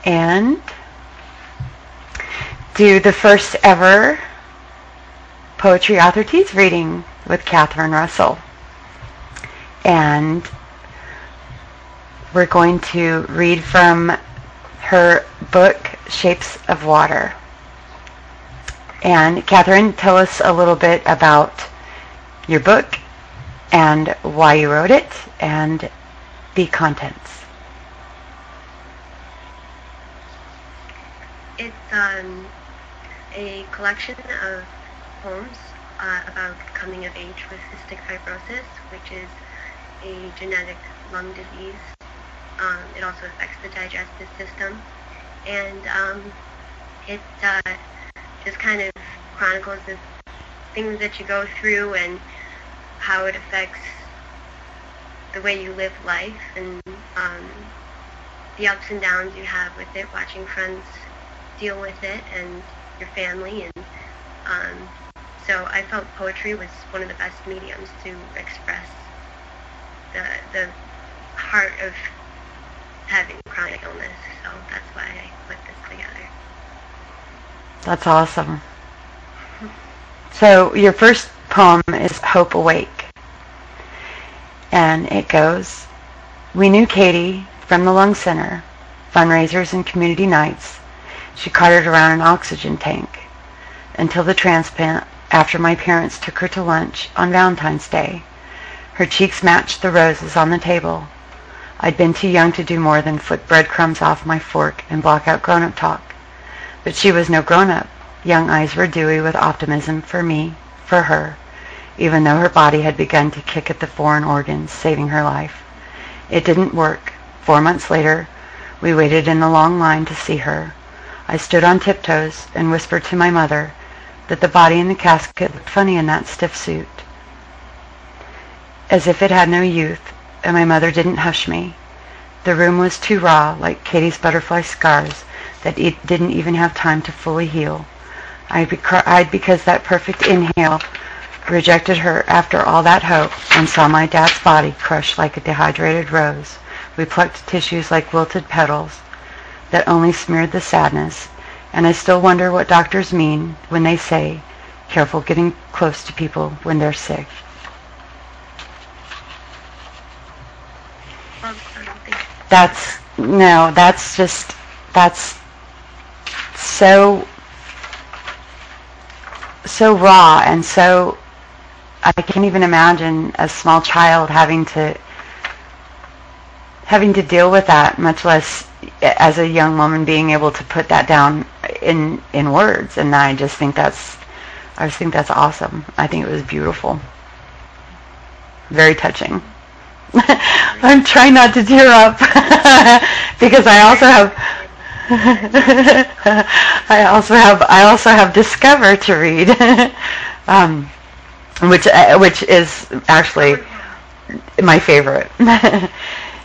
and do the first ever Poetry Author Tease reading with Katherine Russell. And we're going to read from her book, Shapes of Water. And Katherine, tell us a little bit about your book and why you wrote it and the contents. It's a collection of poems about coming of age with cystic fibrosis, which is a genetic lung disease. It also affects the digestive system, and it just kind of chronicles the things that you go through and how it affects the way you live life, and the ups and downs you have with it, watching friends deal with it and your family. And so I felt poetry was one of the best mediums to express the heart of having chronic illness. So that's why I put this together. That's awesome. So your first poem is Hope Awake. And it goes, we knew Katie from the Lung Center, fundraisers and community nights. She carted around an oxygen tank until the transplant after my parents took her to lunch on Valentine's Day. Her cheeks matched the roses on the table. I'd been too young to do more than flick breadcrumbs off my fork and block out grown-up talk. But she was no grown-up. Young eyes were dewy with optimism for me, for her, even though her body had begun to kick at the foreign organs, saving her life. It didn't work. 4 months later, we waited in the long line to see her. I stood on tiptoes and whispered to my mother that the body in the casket looked funny in that stiff suit, as if it had no youth, and my mother didn't hush me. The room was too raw, like Katie's butterfly scars, that it didn't even have time to fully heal. I cried because that perfect inhale rejected her after all that hope, and saw my dad's body crushed like a dehydrated rose. We plucked tissues like wilted petals that only smeared the sadness, and I still wonder what doctors mean when they say, careful getting close to people when they're sick. That's so raw, and so I can't even imagine a small child having to deal with that, much less as a young woman being able to put that down in words. And I just think that's awesome. I think it was beautiful, very touching. I'm trying not to tear up because I also have Discover to read, which is actually my favorite.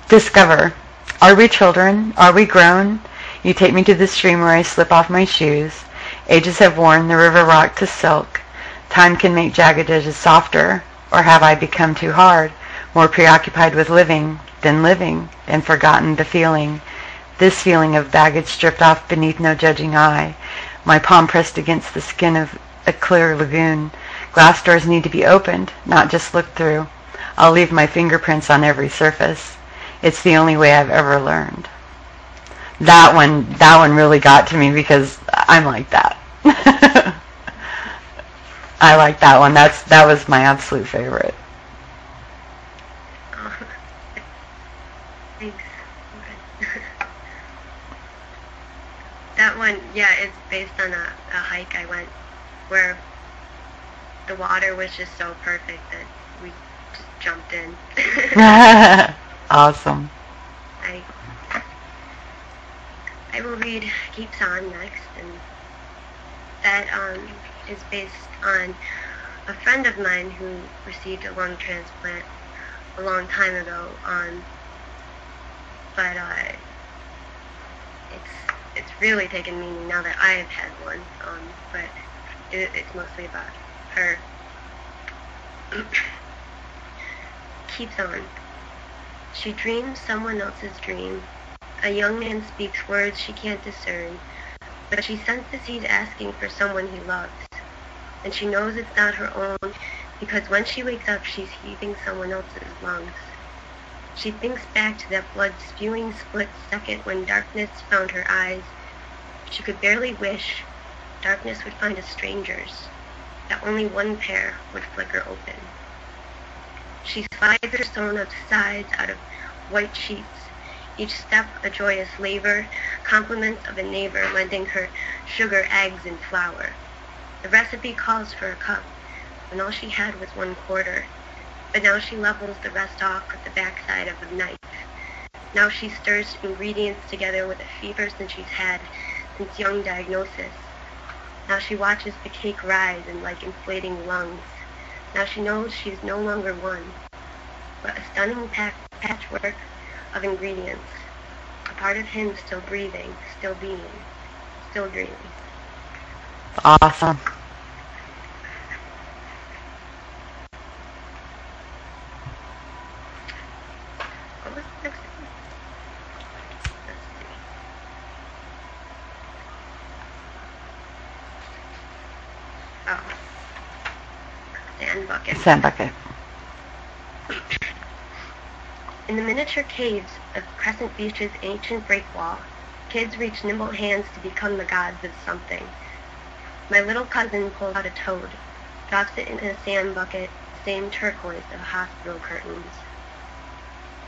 Discover. Are we children? Are we grown? You take me to the stream where I slip off my shoes. Ages have worn the river rock to silk. Time can make jagged edges softer. Or have I become too hard, more preoccupied with living than living, and forgotten the feeling, this feeling of baggage stripped off beneath no judging eye, my palm pressed against the skin of a clear lagoon. Glass doors need to be opened, not just looked through. I'll leave my fingerprints on every surface. It's the only way I've ever learned. That one really got to me because I'm like that. I like that one. That was my absolute favorite. Thanks. That one, yeah, it's based on a hike I went where the water was just so perfect that we just jumped in. Awesome. I will read Keeps On next, and that is based on a friend of mine who received a lung transplant a long time ago, but it's really taken meaning now that I have had one, but it's mostly about her. Keeps on. She dreams someone else's dream, A young man speaks words she can't discern, but she senses he's asking for someone he loves. And she knows it's not her own, because when she wakes up, she's heaving someone else's lungs. She thinks back to that blood-spewing split second when darkness found her eyes. She could barely wish darkness would find a stranger's, that only one pair would flicker open. She slides her sewn-up sides out of white sheets, each step a joyous labor, compliments of a neighbor lending her sugar, eggs, and flour. The recipe calls for a cup, when all she had was 1/4, but now she levels the rest off with the backside of a knife. Now she stirs ingredients together with a fever she's had since young diagnosis. Now she watches the cake rise in like inflating lungs. Now she knows she is no longer one, but a stunning patchwork of ingredients, a part of him still breathing, still being, still dreaming. Awesome. What was the next one? Let's see. Oh. Sand bucket. Sand bucket. In the miniature caves of Crescent Beach's ancient break wall, kids reach nimble hands to become the gods of something. My little cousin pulls out a toad, drops it in a sand bucket, same turquoise of hospital curtains.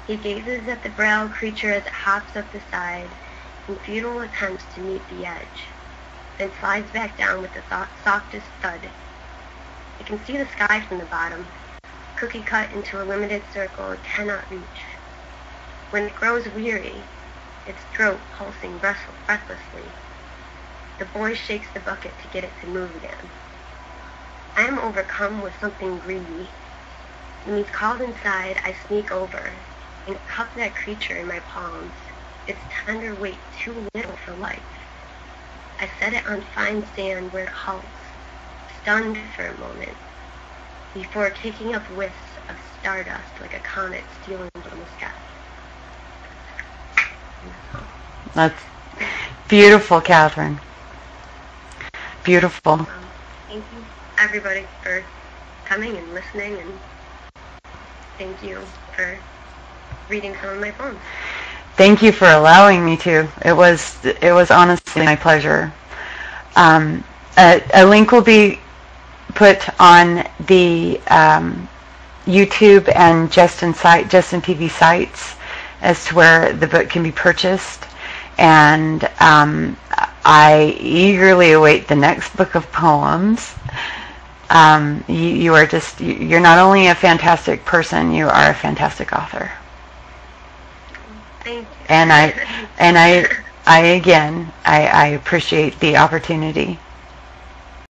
He gazes at the frail creature as it hops up the side in futile attempts to meet the edge, then slides back down with the softest thud. It can see the sky from the bottom, cookie cut into a limited circle it cannot reach. When it grows weary, its throat pulsing breathlessly, the boy shakes the bucket to get it to move again. I am overcome with something greedy. When he's called inside, I sneak over and cup that creature in my palms, its tender weight too little for life. I set it on fine sand where it halts, stunned for a moment, before kicking up whiffs of stardust like a comet stealing from the sky. That's beautiful, Katherine. Beautiful. Thank you, everybody, for coming and listening, and thank you for reading some of my poems. Thank you for allowing me to. It was honestly my pleasure. A link will be put on the YouTube and Justin TV sites as to where the book can be purchased. And I eagerly await the next book of poems. You're not only a fantastic person, you are a fantastic author. Thank you. And I again appreciate the opportunity.